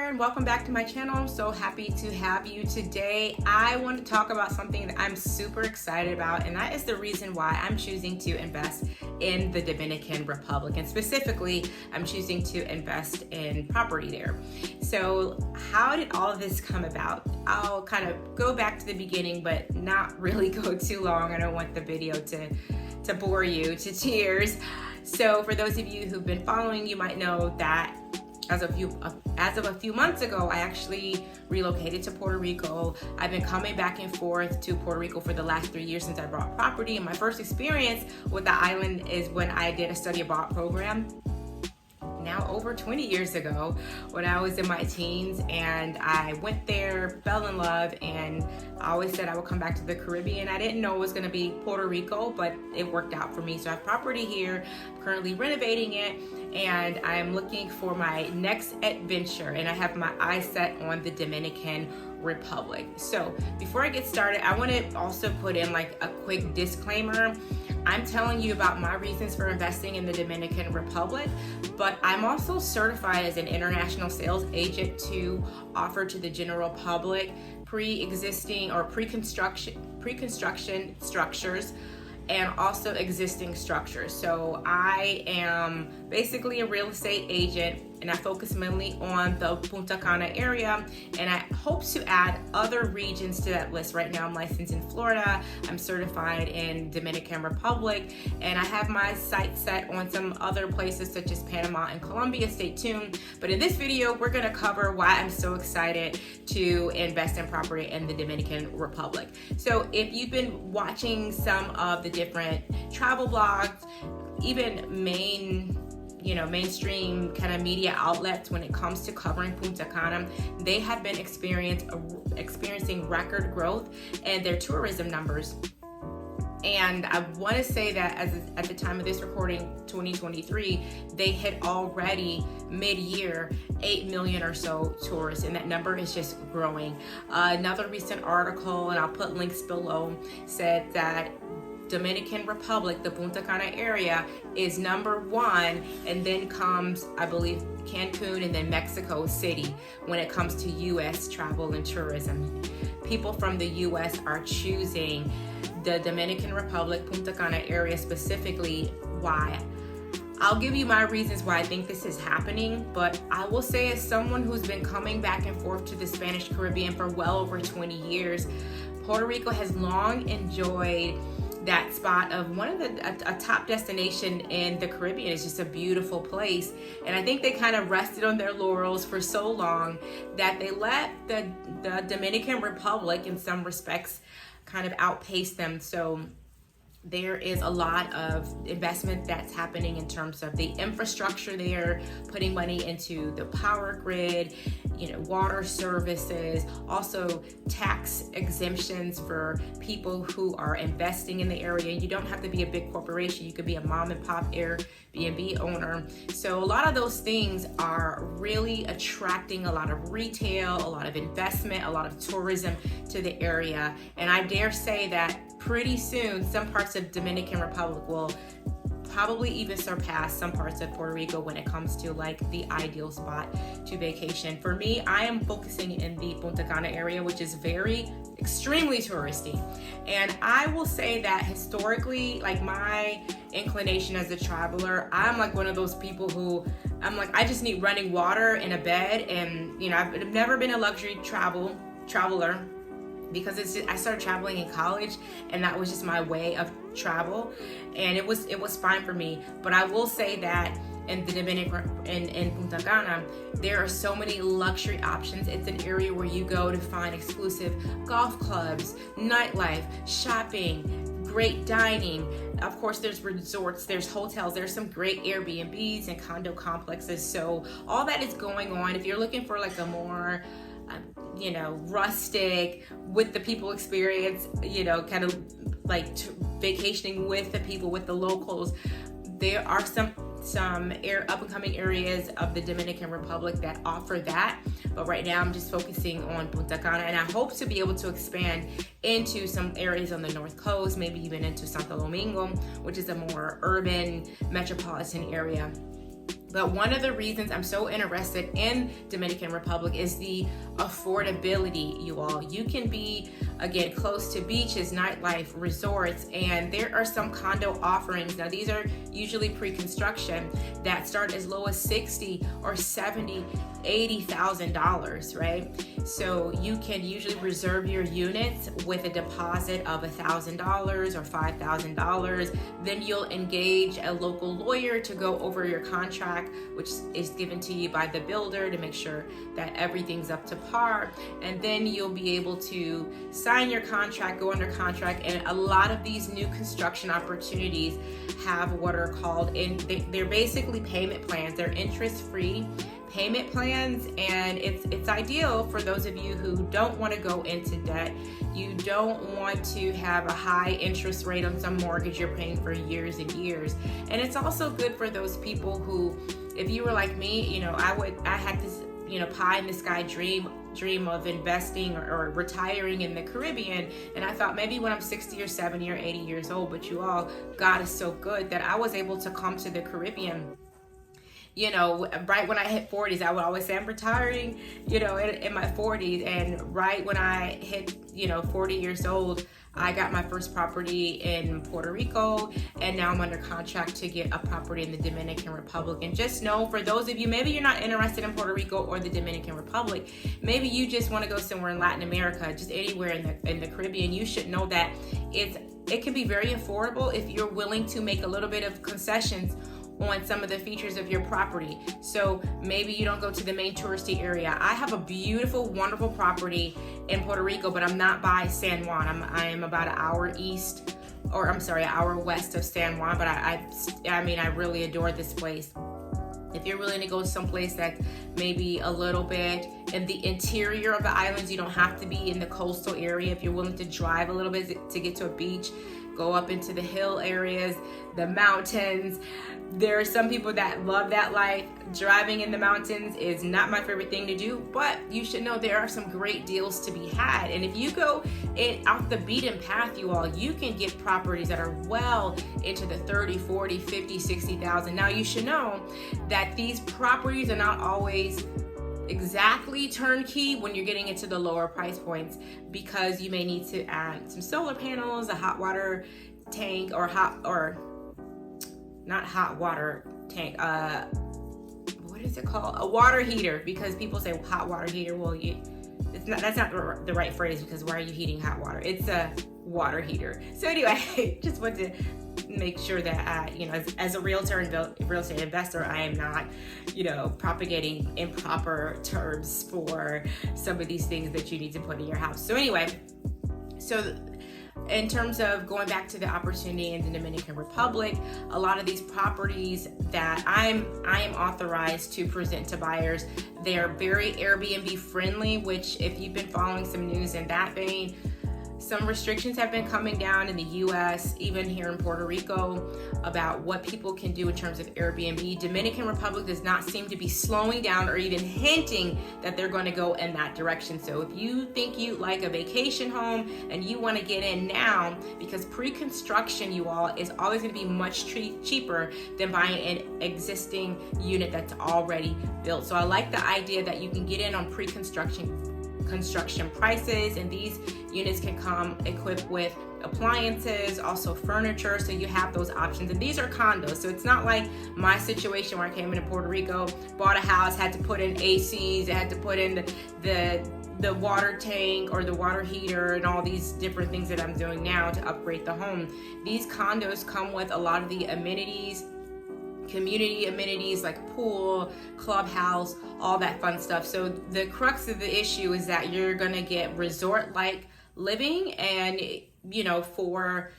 there, and welcome back to my channel. I'm so happy to have you today. I want to talk about something that I'm super excited about, and that is the reason why I'm choosing to invest in the Dominican Republic, and specifically I'm choosing to invest in property there. So how did all of this come about? I'll kind of go back to the beginning, but not really go too long. I don't want the video to bore you to tears. So for those of you who've been following, you might know that as of a few months ago, I actually relocated to Puerto Rico. I've been coming back and forth to Puerto Rico for the last 3 years since I bought property. And my first experience with the island is when I did a study abroad program now over 20 years ago when I was in my teens, and I went there, fell in love, and I always said I would come back to the Caribbean. I didn't know it was going to be Puerto Rico, but it worked out for me. So I have property here, I'm currently renovating it, and I'm looking for my next adventure, and I have my eyes set on the Dominican Republic. So before I get started, I want to also put in like a quick disclaimer. I'm telling you about my reasons for investing in the Dominican Republic, but I'm also certified as an international sales agent to offer to the general public pre-existing or pre-construction structures and also existing structures. So I am basically a real estate agent, and I focus mainly on the Punta Cana area, and I hope to add other regions to that list. Right now I'm licensed in Florida, I'm certified in Dominican Republic, and I have my sights set on some other places such as Panama and Colombia. Stay tuned. But in this video, we're gonna cover why I'm so excited to invest in property in the Dominican Republic. So if you've been watching some of the different travel blogs, even mainstream kind of media outlets, when it comes to covering Punta Cana, they have been experiencing record growth in their tourism numbers. And I want to say that at the time of this recording, 2023, they hit already mid-year 8 million or so tourists, and that number is just growing. Another recent article, and I'll put links below, said that Dominican Republic, the Punta Cana area, is #1, and then comes, I believe, Cancun, and then Mexico City when it comes to U.S. travel and tourism. People from the U.S. are choosing the Dominican Republic, Punta Cana area specifically. Why? I'll give you my reasons why I think this is happening, but I will say, as someone who's been coming back and forth to the Spanish Caribbean for well over 20 years, Puerto Rico has long enjoyed that spot of one of a top destination in the Caribbean. It's just a beautiful place, and I think they kind of rested on their laurels for so long that they let the Dominican Republic in some respects kind of outpace them. So there is a lot of investment that's happening in terms of the infrastructure there, putting money into the power grid, water services, also tax exemptions for people who are investing in the area. You don't have to be a big corporation. You could be a mom and pop Airbnb owner. So a lot of those things are really attracting a lot of retail, a lot of investment, a lot of tourism to the area. And I dare say that pretty soon, some parts of Dominican Republic will probably even surpass some parts of Puerto Rico when it comes to like the ideal spot to vacation. For me, I am focusing in the Punta Cana area, which is extremely touristy. And I will say that historically, like my inclination as a traveler, I'm like one of those people who I'm like, I just need running water and a bed. And I've never been a luxury traveler, because I started traveling in college, and that was just my way of travel, and it was fine for me. But I will say that in the Dominican, in Punta Cana, there are so many luxury options. It's an area where you go to find exclusive golf clubs, nightlife, shopping, great dining. Of course, there's resorts, there's hotels, there's some great Airbnbs and condo complexes. So all that is going on. If you're looking for like a more rustic, with the people experience, kind of like vacationing with the people, with the locals, there are some up and coming areas of the Dominican Republic that offer that. But right now I'm just focusing on Punta Cana, and I hope to be able to expand into some areas on the North Coast, maybe even into Santo Domingo, which is a more urban metropolitan area. But one of the reasons I'm so interested in Dominican Republic is the affordability, you all. You can be, again, close to beaches, nightlife, resorts, and there are some condo offerings. Now, these are usually pre-construction that start as low as $60,000 or $70,000, $80,000, right? So you can usually reserve your units with a deposit of $1,000 or $5,000. Then you'll engage a local lawyer to go over your contract, which is given to you by the builder to make sure that everything's up to par. And then you'll be able to sign your contract, go under contract. And a lot of these new construction opportunities have what are called, they're basically payment plans. They're interest-free payment plans, and it's ideal for those of you who don't want to go into debt. You don't want to have a high interest rate on some mortgage you're paying for years and years. And it's also good for those people who, if you were like me, I had this, pie in the sky dream of investing or retiring in the Caribbean. And I thought maybe when I'm 60 or 70 or 80 years old, but you all, God is so good that I was able to come to the Caribbean. Right when I hit 40s, I would always say I'm retiring, in my 40s. And right when I hit, 40 years old, I got my first property in Puerto Rico, and now I'm under contract to get a property in the Dominican Republic. And just know, for those of you, maybe you're not interested in Puerto Rico or the Dominican Republic, maybe you just want to go somewhere in Latin America, just anywhere in the Caribbean, you should know that it can be very affordable if you're willing to make a little bit of concessions on some of the features of your property. So maybe you don't go to the main touristy area. I have a beautiful, wonderful property in Puerto Rico, but I'm not by San Juan. I am about an hour west of San Juan, but I really adore this place. If you're willing to go someplace that's maybe a little bit in the interior of the islands, you don't have to be in the coastal area. If you're willing to drive a little bit to get to a beach, go up into the hill areas, the mountains. There are some people that love that life. Driving in the mountains is not my favorite thing to do, but you should know there are some great deals to be had. And if you go out the beaten path, you all, you can get properties that are well into the 30, 40, 50, 60,000. Now you should know that these properties are not always exactly turnkey when you're getting into the lower price points, because you may need to add some solar panels, a hot water tank, what is it called? A water heater, because people say hot water heater. Well, that's not the right phrase, because why are you heating hot water? It's a water heater. So anyway, just want to make sure that as a realtor and real estate investor, I am not, propagating improper terms for some of these things that you need to put in your house. So anyway, in terms of going back to the opportunity in the Dominican Republic, a lot of these properties that I am authorized to present to buyers, they're very Airbnb friendly, which, if you've been following some news in that vein, some restrictions have been coming down in the US, even here in Puerto Rico, about what people can do in terms of Airbnb. Dominican Republic does not seem to be slowing down or even hinting that they're going to go in that direction. So if you think you like a vacation home and you want to get in now, because pre-construction, you all, is always going to be much cheaper than buying an existing unit that's already built. So I like the idea that you can get in on pre-construction prices, and these units can come equipped with appliances, also furniture, so you have those options. And these are condos, so it's not like my situation where I came into Puerto Rico, bought a house, had to put in ACs, had to put in the water tank or the water heater and all these different things that I'm doing now to upgrade the home. These condos come with a lot of the amenities, community amenities like pool, clubhouse, all that fun stuff. So the crux of the issue is that you're gonna get resort-like living, and for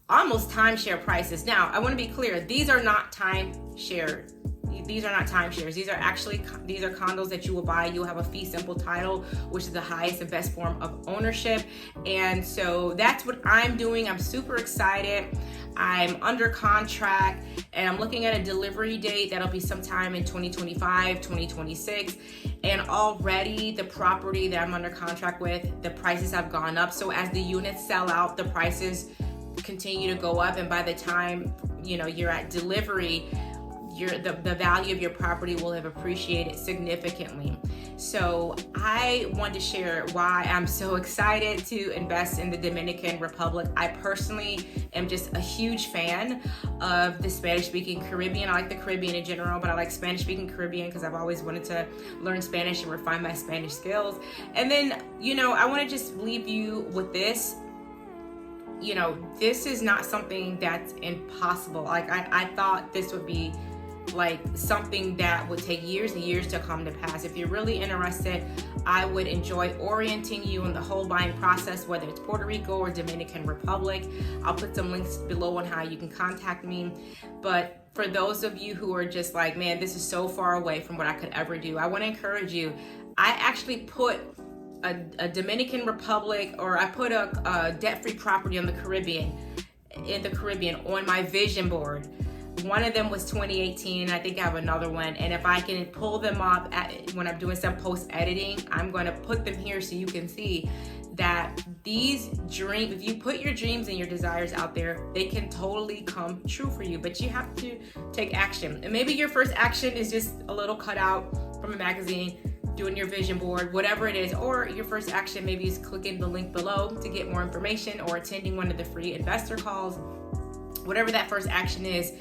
almost timeshare prices. Now, I want to be clear, these are not timeshare. These are not timeshares. These are condos that you will buy. You'll have a fee simple title, which is the highest and best form of ownership. And so that's what I'm doing. I'm super excited. I'm under contract, and I'm looking at a delivery date that'll be sometime in 2025, 2026. And already the property that I'm under contract with, the prices have gone up. So as the units sell out, the prices continue to go up. And by the time, you're at delivery, the value of your property will have appreciated significantly. So I want to share why I'm so excited to invest in the Dominican Republic. I personally am just a huge fan of the Spanish-speaking Caribbean. I like the Caribbean in general, but I like Spanish-speaking Caribbean because I've always wanted to learn Spanish and refine my Spanish skills. And then, I want to just leave you with this. This is not something that's impossible. Like I thought this would be like something that would take years and years to come to pass. If you're really interested, I would enjoy orienting you in the whole buying process, whether it's Puerto Rico or Dominican Republic. I'll put some links below on how you can contact me. But for those of you who are just like, man, this is so far away from what I could ever do, I want to encourage you. I actually put a Dominican Republic, or I put a debt-free property in the Caribbean on my vision board. One of them was 2018. I think I have another one. And if I can pull them up when I'm doing some post editing, I'm going to put them here so you can see that these dreams, if you put your dreams and your desires out there, they can totally come true for you. But you have to take action. And maybe your first action is just a little cutout from a magazine, doing your vision board, whatever it is. Or your first action maybe is clicking the link below to get more information, or attending one of the free investor calls. Whatever that first action is,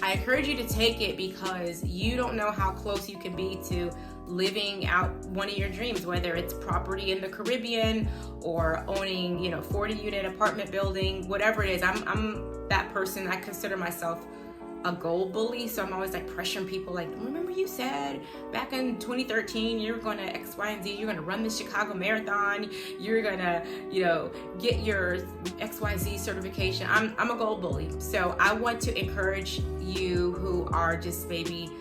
I encourage you to take it, because you don't know how close you can be to living out one of your dreams, whether it's property in the Caribbean or owning, 40-unit apartment building, whatever it is. I'm that person. I consider myself a goal bully, so I'm always like pressuring people, like, remember you said back in 2013 you were going to X, Y, and Z, you're going to run the Chicago Marathon, you're going to, get your XYZ certification. I'm a goal bully. So I want to encourage you who are just maybe,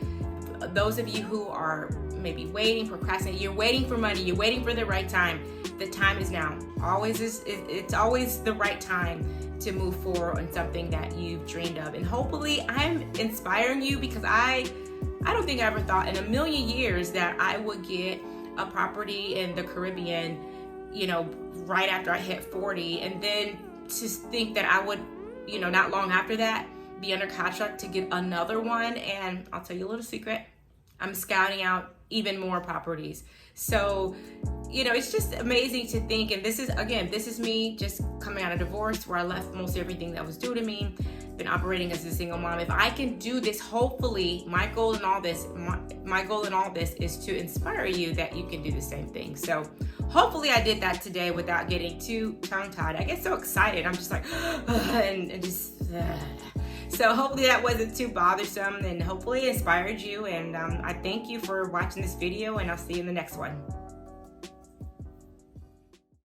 those of you who are maybe waiting, procrastinating, you're waiting for money, you're waiting for the right time. The time is now. It's always the right time to move forward on something that you've dreamed of. And hopefully I'm inspiring you, because I don't think I ever thought in a million years that I would get a property in the Caribbean, right after I hit 40, and then to think that I would, not long after that, be under contract to get another one. And I'll tell you a little secret, I'm scouting out even more properties. So, it's just amazing to think. And this is me just coming out of divorce, where I left most everything that was due to me, been operating as a single mom. If I can do this, hopefully my goal in all this is to inspire you that you can do the same thing. So hopefully I did that today without getting too tongue-tied. I get so excited. I'm just like, and just... So hopefully that wasn't too bothersome, and hopefully it inspired you. And I thank you for watching this video, and I'll see you in the next one.